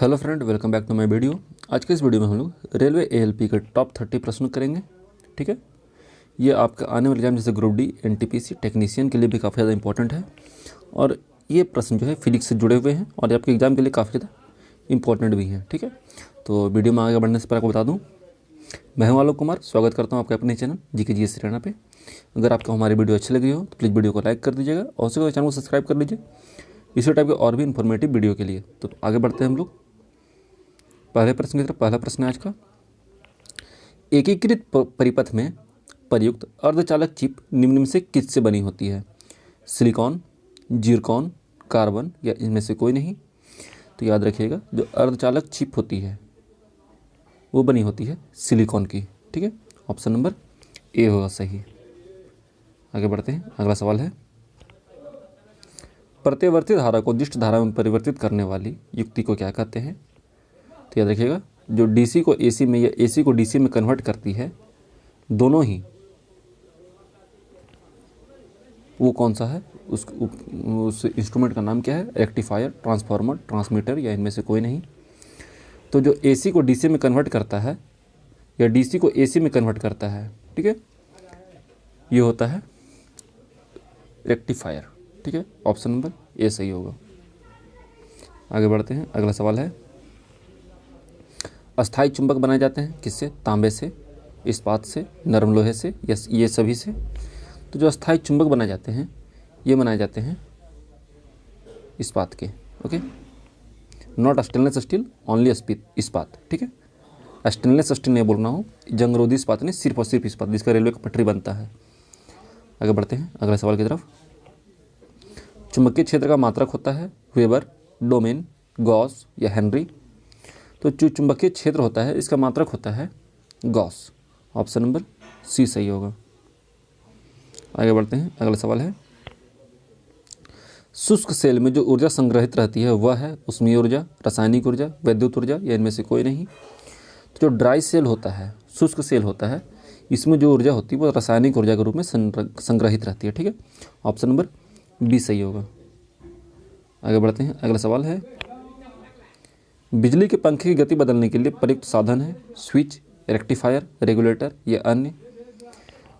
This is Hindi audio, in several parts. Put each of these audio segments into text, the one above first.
Hello friend, welcome back to my video. आज के इस वीडियो में हम लोग रेलवे एएलपी के टॉप 30 प्रश्न करेंगे। ठीक है, ये आपका आने वाले एग्जाम जैसे ग्रुप डी, एनटीपीसी, टेक्नीशियन के लिए भी काफ़ी ज़्यादा इंपॉर्टेंट है। और ये प्रश्न जो है फिजिक्स से जुड़े हुए हैं और ये आपके एग्जाम के लिए काफ़ी ज़्यादा इंपॉर्टेंट भी हैं। ठीक है, तो वीडियो में आगे बढ़ने से पहले आपको बता दूँ, मैं हूं आलोक कुमार। स्वागत करता हूं आपके अपने चैनल जीके जीएस हरियाणा पे। अगर आपको हमारी वीडियो अच्छी लगी हो तो प्लीज़ वीडियो को लाइक कर दीजिएगा और उसके चैनल को सब्सक्राइब कर लीजिए इसी टाइप के और भी इन्फॉर्मेटिव वीडियो के लिए। तो आगे बढ़ते हैं हम लोग पहले प्रश्न की तरफ। पहला प्रश्न है आज का, एकीकृत परिपथ में प्रयुक्त अर्धचालक चिप निम्न में से किससे बनी होती है? सिलिकॉन, जिरकॉन, कार्बन या इनमें से कोई नहीं? तो याद रखिएगा, जो अर्धचालक चिप होती है वो बनी होती है सिलिकॉन की। ठीक है, ऑप्शन नंबर ए होगा सही। आगे बढ़ते हैं, अगला सवाल है, प्रत्यावर्ती धारा को दिष्ट धारा में परिवर्तित करने वाली युक्ति को क्या कहते हैं? तो याद रखिएगा, जो डीसी को एसी में या एसी को डीसी में कन्वर्ट करती है, दोनों ही, वो कौन सा है? उस इंस्ट्रूमेंट का नाम क्या है? रेक्टिफायर, ट्रांसफार्मर, ट्रांसमीटर या इनमें से कोई नहीं? तो जो एसी को डीसी में कन्वर्ट करता है या डीसी को एसी में कन्वर्ट करता है, ठीक है, ये होता है रेक्टिफायर। ठीक है, ऑप्शन नंबर ए सही होगा। आगे बढ़ते हैं, अगला सवाल है, अस्थायी चुंबक बनाए जाते हैं किससे? तांबे से, इस्पात से, नरम लोहे से या ये सभी से? तो जो अस्थायी चुंबक बनाए जाते हैं ये बनाए जाते हैं इस्पात के। Okay, not stainless steel, only इस्पात। ठीक है, स्टेनलेस स्टील नहीं बोलना हो, जंगरोधी इस्पात नहीं, सिर्फ और सिर्फ इस्पात जिसका रेलवे का पटरी बनता है। आगे बढ़ते हैं अगले सवाल की तरफ। चुंबकीय क्षेत्र का मात्रक होता है वेबर, डोमेन, गॉस या हेनरी? तो जो चुंबकीय क्षेत्र होता है इसका मात्रक होता है गॉस। ऑप्शन नंबर सी सही होगा। आगे बढ़ते हैं, अगला सवाल है, शुष्क सेल में जो ऊर्जा संग्रहित रहती है वह है उष्मीय ऊर्जा, रासायनिक ऊर्जा, विद्युत ऊर्जा या इनमें से कोई नहीं? तो जो ड्राई सेल होता है, शुष्क सेल होता है, इसमें जो ऊर्जा होती है वो रासायनिक ऊर्जा के रूप में संग्रहित रहती है। ठीक है, ऑप्शन नंबर बी सही होगा। आगे बढ़ते हैं, अगला सवाल है, बिजली के पंखे की गति बदलने के लिए प्रयुक्त साधन है स्विच, रेक्टिफायर, रेगुलेटर या अन्य?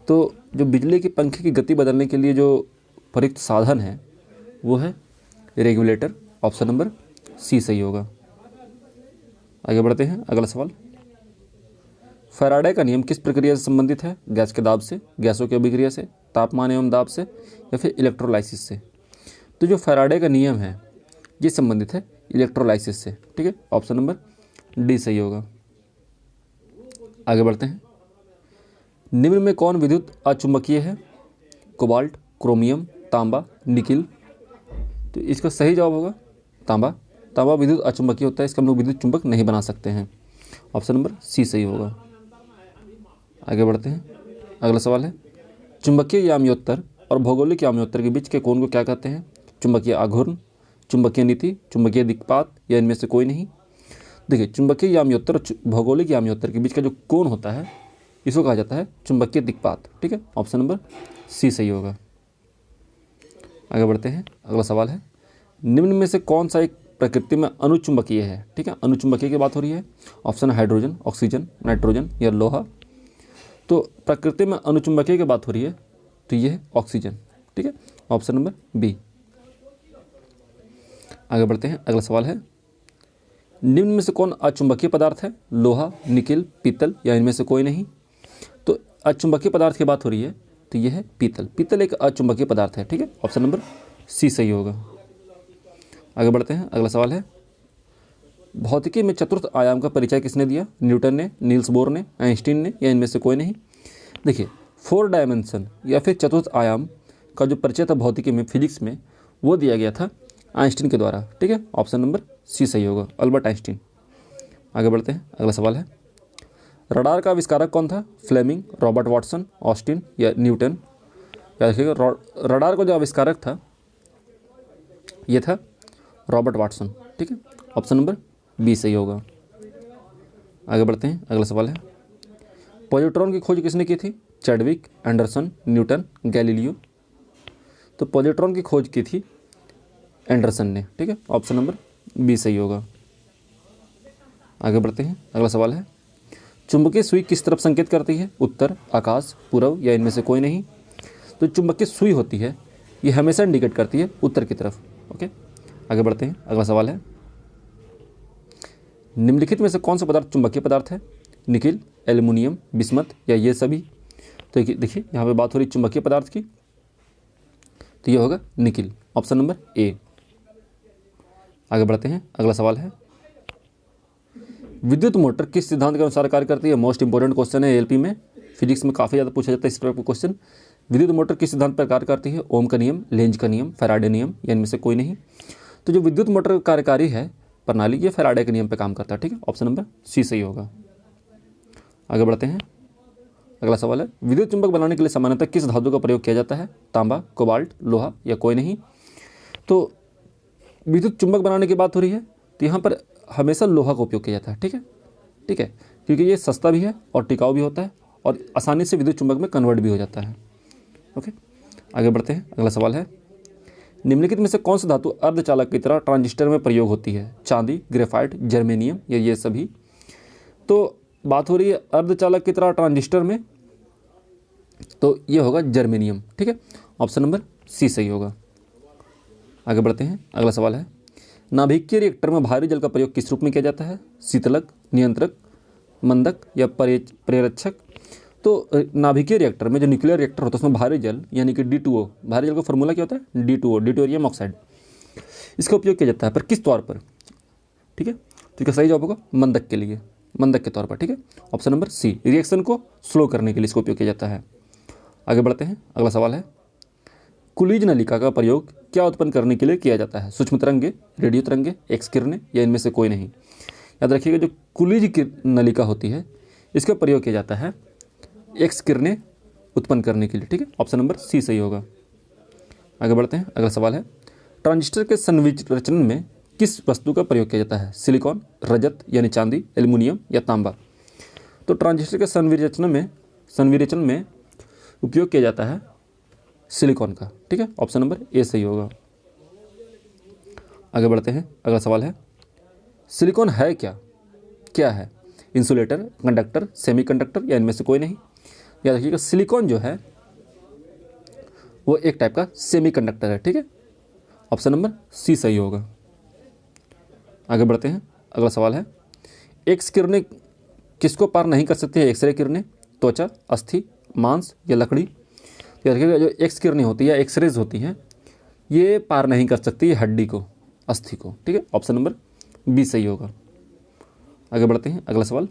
तो जो बिजली के पंखे की गति बदलने के लिए जो प्रयुक्त साधन है वो है रेगुलेटर। ऑप्शन नंबर सी सही होगा। आगे बढ़ते हैं, अगला सवाल, फैराडे का नियम किस प्रक्रिया से संबंधित है? गैस के दाब से, गैसों की अभिक्रिया से, तापमान एवं दाब से या फिर इलेक्ट्रोलाइसिस से? तो जो फैराडे का नियम है ये संबंधित है इलेक्ट्रोलाइसिस से। ठीक है, ऑप्शन नंबर डी सही होगा। आगे बढ़ते हैं, निम्न में कौन विद्युत अचुंबकीय है? कोबाल्ट, क्रोमियम, तांबा, निकिल? तो इसका सही जवाब होगा तांबा। तांबा विद्युत अचुंबकीय होता है, इसका हम लोग विद्युत चुंबक नहीं बना सकते हैं। ऑप्शन नंबर सी सही होगा। आगे बढ़ते हैं, अगला सवाल है, चुंबकीय याम्योत्तर और भौगोलिक याम्योत्तर के बीच के कोण को क्या कहते हैं? चुंबकीय आघूर्ण, चुंबकीय नीति, चुंबकीय दिक्पात या इनमें से कोई नहीं? देखिए, चुंबकीय याम्योत्तर और भौगोलिक याम्योत्तर के बीच का जो कोण होता है इसको कहा जाता है चुंबकीय दिक्पात। ठीक है, ऑप्शन नंबर सी सही होगा। आगे बढ़ते हैं, अगला सवाल है, निम्न में से कौन सा एक प्रकृति में अनुचुंबकीय है? ठीक है, अनुचुंबकीय की बात हो रही है। ऑप्शन हाइड्रोजन, ऑक्सीजन, नाइट्रोजन या लोहा? तो प्रकृति में अनुचुंबकीय की बात हो रही है तो ये है ऑक्सीजन। ठीक है, ऑप्शन नंबर बी। आगे बढ़ते हैं, अगला सवाल है, निम्न में से कौन अचुंबकीय पदार्थ है? लोहा, निकिल, पीतल या इनमें से कोई नहीं? तो अचुंबकीय पदार्थ की बात हो रही है तो यह है पीतल। पीतल एक अचुंबकीय पदार्थ है। ठीक है, ऑप्शन नंबर सी सही होगा। आगे बढ़ते हैं, अगला सवाल है, भौतिकी में चतुर्थ आयाम का परिचय किसने दिया? न्यूटन ने, नील्स बोर ने, आइंस्टीन ने या इनमें से कोई नहीं? देखिए, 4 डायमेंशन या फिर चतुर्थ आयाम का जो परिचय था भौतिकी में, फिजिक्स में, वो दिया गया था आइंस्टीन के द्वारा। ठीक है, ऑप्शन नंबर सी सही होगा, अल्बर्ट आइंस्टीन। आगे बढ़ते हैं, अगला सवाल है, रडार का आविष्कारक कौन था? फ्लेमिंग, रॉबर्ट वाटसन, ऑस्टिन या न्यूटन? याद रखिएगा, रडार का जो आविष्कारक था ये था रॉबर्ट वाटसन। ठीक है, ऑप्शन नंबर बी सही होगा। आगे बढ़ते हैं, अगला सवाल है, पॉजिट्रॉन की खोज किसने की थी? Chadwick, Anderson, Newton, Galileo? तो पॉजिट्रॉन की खोज की थी एंडरसन ने। ठीक है, ऑप्शन नंबर बी सही होगा। आगे बढ़ते हैं, अगला सवाल है चुंबकीय सुई किस तरफ संकेत करती है? उत्तर, आकाश, पूर्व या इनमें से कोई नहीं। तो चुंबकीय सुई होती है ये हमेशा इंडिकेट करती है उत्तर की तरफ। ओके, आगे बढ़ते हैं, अगला सवाल है निम्नलिखित में से कौन सा पदार्थ चुंबकीय पदार्थ है? निकिल, एल्युमिनियम, बिस्मत या ये सभी? तो देखिए यहाँ पे बात हो रही चुंबकीय पदार्थ की, तो ये होगा निकिल, ऑप्शन नंबर ए। आगे बढ़ते हैं, अगला सवाल है विद्युत मोटर किस सिद्धांत के अनुसार कार्य करती है? मोस्ट इंपोर्टेंट क्वेश्चन है एलपी में, फिजिक्स में काफ़ी ज़्यादा पूछा जाता है इस तरह का क्वेश्चन। विद्युत मोटर किस सिद्धांत पर कार्य करती है? ओम का नियम, लेंज का नियम, फैराडे नियम या इनमें से कोई नहीं। तो जो विद्युत मोटर कार्यकारी है प्रणाली ये फैराडे के नियम पर काम करता है। ठीक है, ऑप्शन नंबर सी सही होगा। आगे बढ़ते हैं, अगला सवाल है विद्युत चुंबक बनाने के लिए सामान्यतः किस धातु का प्रयोग किया जाता है? तांबा, कोबाल्ट, लोहा या कोई नहीं। तो विद्युत चुंबक बनाने की बात हो रही है तो यहाँ पर हमेशा लोहा का उपयोग किया जाता है। ठीक है, क्योंकि ये सस्ता भी है और टिकाऊ भी होता है और आसानी से विद्युत चुंबक में कन्वर्ट भी हो जाता है। ओके, आगे बढ़ते हैं, अगला सवाल है निम्नलिखित में से कौन सा धातु अर्धचालक की तरह ट्रांजिस्टर में प्रयोग होती है? चांदी, ग्रेफाइट, जर्मेनियम या ये सभी? तो बात हो रही है अर्धचालक की तरह ट्रांजिस्टर में, तो ये होगा जर्मेनियम। ठीक है, ऑप्शन नंबर सी सही होगा। आगे बढ़ते हैं, अगला सवाल है नाभिकीय रिएक्टर में भारी जल का प्रयोग किस रूप में किया जाता है? शीतलक, नियंत्रक, मंदक या प्रेरक्षक? तो नाभिकीय रिएक्टर में जो न्यूक्लियर रिएक्टर होता है उसमें भारी जल यानी कि D2O, भारी जल का फॉर्मूला क्या होता है? D2O, डिटोरियम ऑक्साइड, इसका उपयोग किया जाता है। पर किस तौर पर? ठीक है, तो इसका सही जवाब होगा मंदक के लिए, मंदक के तौर पर। ठीक है, ऑप्शन नंबर सी, रिएक्शन को स्लो करने के लिए इसका उपयोग किया जाता है। आगे बढ़ते हैं, अगला सवाल है कुलीज नलिका का प्रयोग क्या उत्पन्न करने के लिए किया जाता है? सूक्ष्म तरंगे, रेडियो तरंगे, एक्स किरणें या इनमें से कोई नहीं। याद रखिएगा जो कुलीज की नलिका होती है इसका प्रयोग किया जाता है एक्स किरणें उत्पन्न करने के लिए। ठीक है, ऑप्शन नंबर सी सही होगा। आगे बढ़ते हैं, अगला सवाल है ट्रांजिस्टर के संविचरण में किस वस्तु का प्रयोग किया जाता है? सिलिकॉन, रजत यानी चांदी, एल्युमिनियम या तांबा? तो ट्रांजिस्टर के संविचरण में उपयोग किया जाता है सिलिकॉन का। ठीक है, ऑप्शन नंबर ए सही होगा। आगे बढ़ते हैं, अगला सवाल है सिलिकॉन है क्या है? इंसुलेटर, कंडक्टर, सेमीकंडक्टर या इनमें से कोई नहीं। याद रखिएगा सिलिकॉन जो है वो एक टाइप का सेमीकंडक्टर है। ठीक है, ऑप्शन नंबर सी सही होगा। आगे बढ़ते हैं, अगला सवाल है एक्स किरणें किसको पार नहीं कर सकती है? एक्सरे किरणें, त्वचा, अस्थि, मांस या लकड़ी? याद रखिएगा जो एक्स किरणें होती है, एक्सरेज होती हैं, ये पार नहीं कर सकती है हड्डी को, अस्थि को। ठीक है, ऑप्शन नंबर बी सही होगा। आगे बढ़ते हैं, अगला सवाल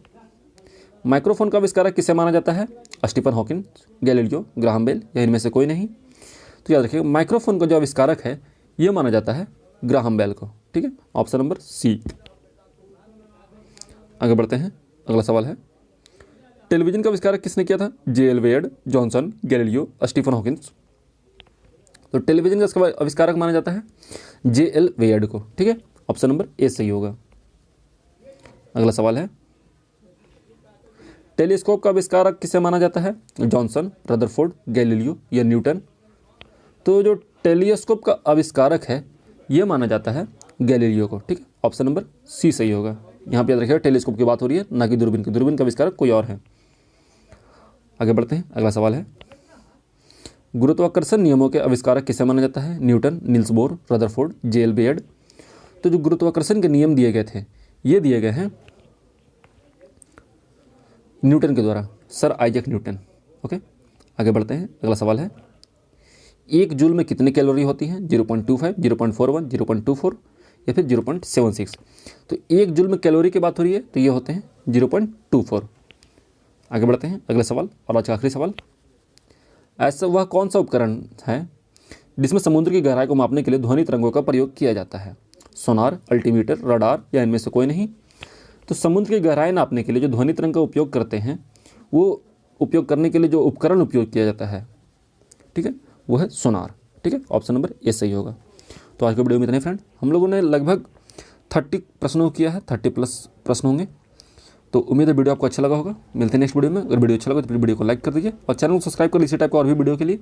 माइक्रोफोन का आविष्कारक किसे माना जाता है? Stephen Hawking, Galileo, Graham Bell या इनमें से कोई नहीं। तो याद रखिएगा माइक्रोफोन का जो आविष्कारक है ये माना जाता है ग्राहम बेल को। ठीक है, ऑप्शन नंबर सी। आगे बढ़ते हैं, अगला सवाल है टेलीविजन का आविष्कारक किसने किया था? J.L. Baird, Johnson, Galileo, Stephen Hawkins. तो टेलीविजन का आविष्कारक माना जाता है J.L. वेयर्ड को। ठीक है, ऑप्शन नंबर ए सही होगा। अगला सवाल है टेलीस्कोप का आविष्कारक किसे माना जाता है? जॉनसन, रदरफोर्ड, गैलीलियो या न्यूटन? तो जो टेलीस्कोप का आविष्कारक है ये माना जाता है गैलीलियो को। ठीक है, ऑप्शन नंबर सी सही होगा। यहाँ पे याद रखिएगा टेलीस्कोप की बात हो रही है ना कि दूरबीन की, दूरबीन का आविष्कारक कोई और है। आगे बढ़ते हैं, अगला सवाल है गुरुत्वाकर्षण नियमों के आविष्कारक किसे माना जाता है? Newton, Niels Bohr, Rutherford, J.L. Weird. तो जो गुरुत्वाकर्षण के नियम दिए गए थे ये दिए गए हैं न्यूटन के द्वारा, सर आइजैक न्यूटन। ओके, आगे बढ़ते हैं, अगला सवाल है एक जूल में कितनी कैलोरी होती हैं? 0.25, 0.41, 0.24 या फिर 0.76। तो एक जूल में कैलोरी की बात हो रही है तो ये होते हैं 0.24। आगे बढ़ते हैं, अगला सवाल और आज का आखिरी सवाल ऐसा वह कौन सा उपकरण है जिसमें समुद्र की गहराई को मापने के लिए ध्वनि तरंगों का प्रयोग किया जाता है? सोनार, अल्टीमीटर, रडार या इनमें से कोई नहीं। तो समुद्र की गहराई नापने के लिए जो ध्वनि तरंग का उपयोग करते हैं वो उपयोग करने के लिए जो उपकरण उपयोग किया जाता है, ठीक है, वो है सोनार। ठीक है, ऑप्शन नंबर ए सही होगा। तो आज के वीडियो में इतने फ्रेंड, हम लोगों ने लगभग 30 प्रश्नों किया है, 30+ प्रश्न होंगे। तो उम्मीद है वीडियो आपको अच्छा लगा होगा। मिलते हैं नेक्स्ट वीडियो में। अगर वीडियो अच्छा लगा तो वीडियो को लाइक कर दीजिए और चैनल को सब्सक्राइब कर इसी टाइप का और भी वीडियो के लिए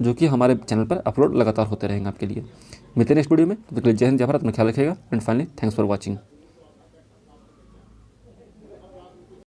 जो कि हमारे चैनल पर अपलोड लगातार होते रहेंगे आपके लिए। मिलते हैं नेक्स्ट वीडियो में। तो जय हिंद, जय भारत, अपना ख्याल रखिएगा and finally thanks for watching.